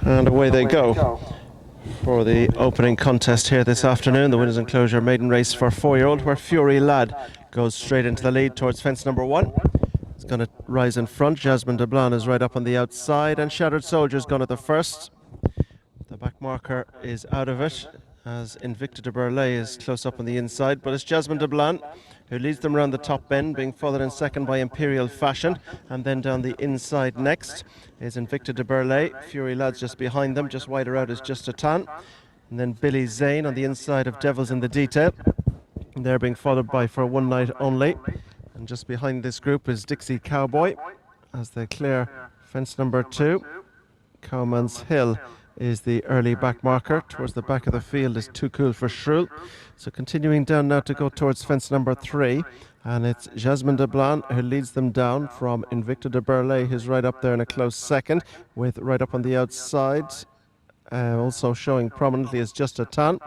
And away they go for the opening contest here this afternoon. The winners' enclosure maiden race for 4-year-old, where Fury Lad goes straight into the lead towards fence number 1. It's going to rise in front. Jasmine de Blanc is right up on the outside, and Shattered Soldier's gone at the first. The back marker is out of it, as Invicta de Burlay is close up on the inside, but it's Jasmine de Blanc who leads them around the top bend, being followed in second by Imperial Fashion, and then down the inside next is Invicta de Burlay. Fury Lad's just behind them, just wider out is Just a Tan, and then Billy Zane on the inside of Devils in the Detail. And they're being followed by For One Night Only, and just behind this group is Dixie Cowboy as they clear fence number 2. Cowman's Hill is the early back marker. Towards the back of the field is Too Cool for Shrew. So continuing down now to go towards fence number 3, and it's Jasmine de Blanc who leads them down from Invicta de Burlay, who's right up there in a close second, with right up on the outside also showing prominently is Just a Tan.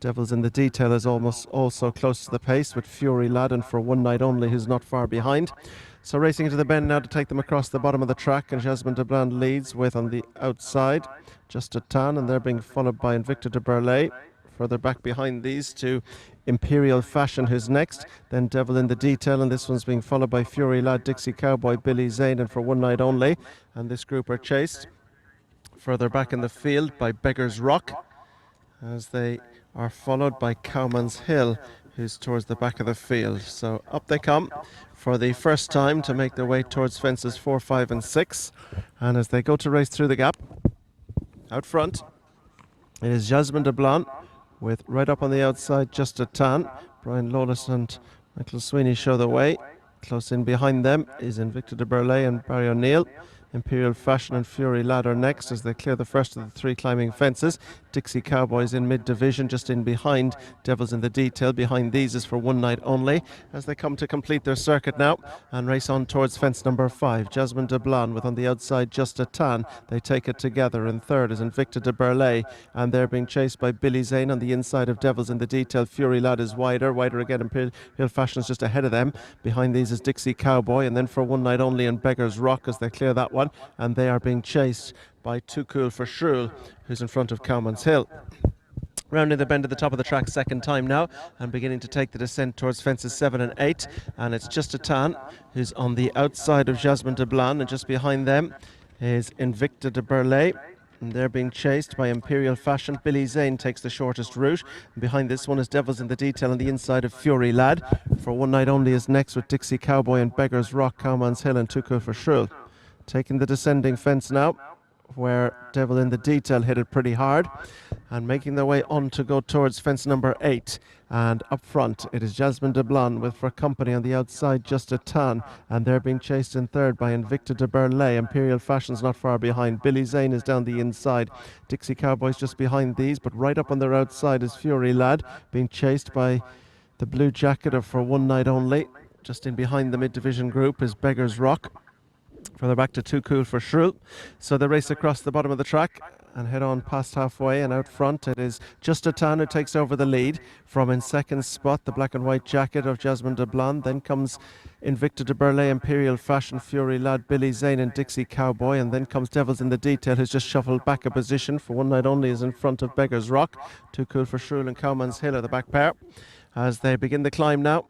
Devils in the Detail is almost also close to the pace, with Fury Lad and For One Night Only who's not far behind. So racing into the bend now to take them across the bottom of the track, and Jasmine de Blanc leads with on the outside Just a Tan, and they're being followed by Invicta de Burlay. Further back behind these two, Imperial Fashion who's next, then Devil in the Detail, and this one's being followed by Fury Lad, Dixie Cowboy, Billy Zane and For One Night Only, and this group are chased further back in the field by Beggar's Rock, as they are followed by Cowman's Hill, who's towards the back of the field. So up they come for the first time to make their way towards fences 4, 5 and 6. And as they go to race through the gap, out front, it is Jasmine de Blanc with right up on the outside Just a Tan. Brian Lawless and Michael Sweeney show the way. Close in behind them is Invicta de Burlay and Barry O'Neill. Imperial Fashion and Fury Lad are next as they clear the first of the 3 climbing fences. Dixie Cowboys in mid-division, just in behind Devils in the Detail. Behind these is For One Night Only as they come to complete their circuit now and race on towards fence number 5. Jasmine de Blanc with on the outside Just a Tan. They take it together. In third is Invicta de Burlay, and they're being chased by Billy Zane on the inside of Devils in the Detail. Fury Lad is wider again. Imperial Fashion is just ahead of them. Behind these is Dixie Cowboy, and then For One Night Only and Beggar's Rock as they clear that one. And they are being chased by Too Cool for Shrew, who's in front of Cowman's Hill. Rounding the bend at the top of the track second time now, and beginning to take the descent towards fences 7 and 8. And it's Just a Tan who's on the outside of Jasmine de Blanc, and just behind them is Invicta de Burlay. And they're being chased by Imperial Fashion. Billy Zane takes the shortest route. And behind this one is Devils in the Detail on the inside of Fury Lad. For One Night Only is next with Dixie Cowboy and Beggar's Rock, Cowman's Hill and Too Cool for Shrew. Taking the descending fence now, where Devil in the Detail hit it pretty hard, and making their way on to go towards fence number 8. And up front it is Jasmine de Blanc with For Company on the outside Just a Tan, and they're being chased in third by Invicta de Burlay. Imperial Fashion's not far behind. Billy Zane is down the inside. Dixie Cowboys just behind these, but right up on their outside is Fury Lad, being chased by the blue jacket of For One Night Only. Just in behind the mid-division group is Beggar's Rock. Further back to Too Cool for Shrew. So they race across the bottom of the track and head on past halfway, and out front it is Just a Tan who takes over the lead from in second spot the black and white jacket of Jasmine de Blanc. Then comes Invicta de Burlay, Imperial Fashion, Fury Lad, Billy Zane and Dixie Cowboy, and then comes Devils in the Detail who's just shuffled back a position. For One Night Only is in front of Beggar's Rock. Too Cool for Shrew and Cowman's Hill are the back pair as they begin the climb now.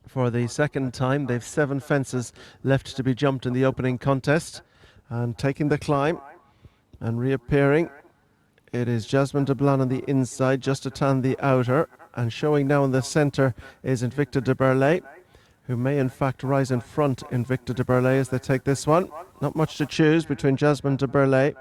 For the second time, they've 7 fences left to be jumped in the opening contest. And taking the climb and reappearing, it is Jasmine de Blanc on the inside, Just a Tan the outer, and showing now in the centre is Invicta de Burlay, who may in fact rise in front. Invicta de Burlay as they take this one. Not much to choose between Jasmine de Blanc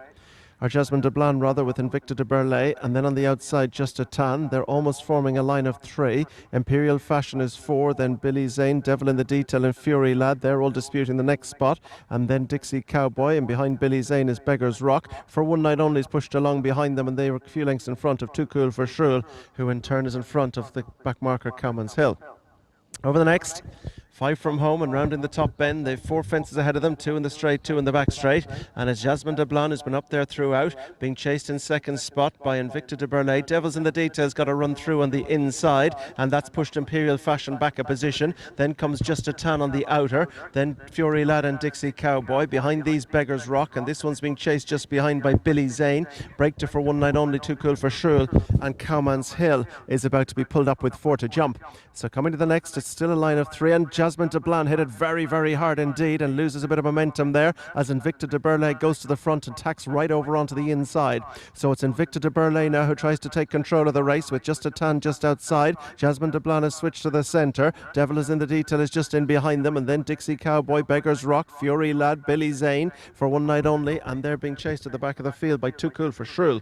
with Invicta de Burlay, and then on the outside Just a Tan. They're almost forming a line of 3. Imperial Fashion is 4, then Billy Zane, Devil in the Detail and Fury Lad. They're all disputing the next spot, and then Dixie Cowboy, and behind Billy Zane is Beggar's Rock. For One Night Only is pushed along behind them, and they are a few lengths in front of Too Cool for Shrew, who in turn is in front of the back marker Cowman's Hill. Over the next 5 from home and round in the top bend. They've 4 fences ahead of them, 2 in the straight, 2 in the back straight. And it's Jasmine de Blanc who's been up there throughout, being chased in second spot by Invicta de Burlay. Devils in the Details got a run through on the inside, and that's pushed Imperial Fashion back a position. Then comes Just a Tan on the outer. Then Fury Lad and Dixie Cowboy. Behind these, Beggars Rock, and this one's being chased just behind by Billy Zane. Breakter for One Night Only, Too Cool for Shrewl, and Cowman's Hill is about to be pulled up with 4 to jump. So coming to the next, it's still a line of 3, and Jasmine de Blanc hit it very, very hard indeed and loses a bit of momentum there as Invicta de Burlay goes to the front and tacks right over onto the inside. So it's Invicta de Burlay now who tries to take control of the race with Just a Tan just outside. Jasmine de Blanc has switched to the centre. Devil is in the Detail is just in behind them, and then Dixie Cowboy, Beggars Rock, Fury Lad, Billy Zane for One Night Only, and they're being chased at the back of the field by Too Cool for Shrewl.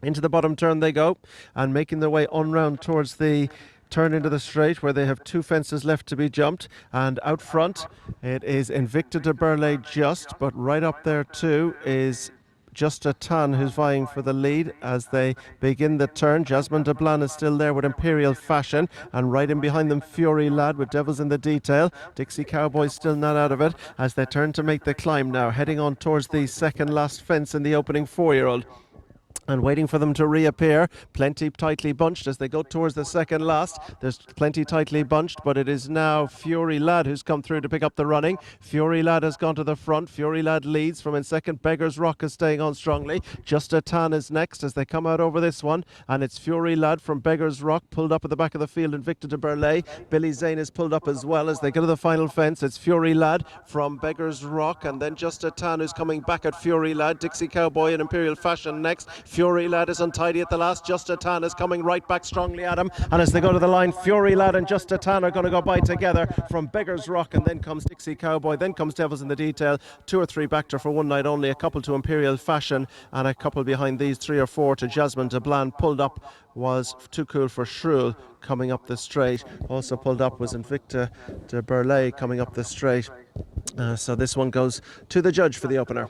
Into the bottom turn they go, and making their way on round towards the turn into the straight where they have 2 fences left to be jumped. And out front it is Invicta de Burlay just, but right up there too is Just a Tan who's vying for the lead as they begin the turn. Jasmine de Blanc is still there with Imperial Fashion, and right in behind them Fury Lad with Devils in the Detail. Dixie Cowboys still not out of it as they turn to make the climb now, heading on towards the second last fence in the opening 4-year-old. And waiting for them to reappear, plenty tightly bunched as they go towards the second last. There's plenty tightly bunched, but it is now Fury Lad who's come through to pick up the running. Fury Lad has gone to the front. Fury Lad leads from in second. Beggars Rock is staying on strongly. Just a Tan is next as they come out over this one, and it's Fury Lad from Beggars Rock pulled up at the back of the field. Invicta de Burlay. Billy Zane is pulled up as well as they go to the final fence. It's Fury Lad from Beggars Rock, and then Just a Tan who's coming back at Fury Lad. Dixie Cowboy and Imperial Fashion next. Fury Lad is untidy at the last. Just a Tan is coming right back strongly at him, and as they go to the line, Fury Lad and Just a Tan are going to go by together from Beggars Rock, and then comes Dixie Cowboy, then comes Devils in the Detail. 2 or 3 back to for One Night Only, a couple to Imperial Fashion, and a couple behind these, 3 or 4 to Jasmine de Blanc. Pulled up was Too Cool for Shrewl coming up the straight. Also pulled up was Invicta de Burlay coming up the straight. So this one goes to the judge for the opener.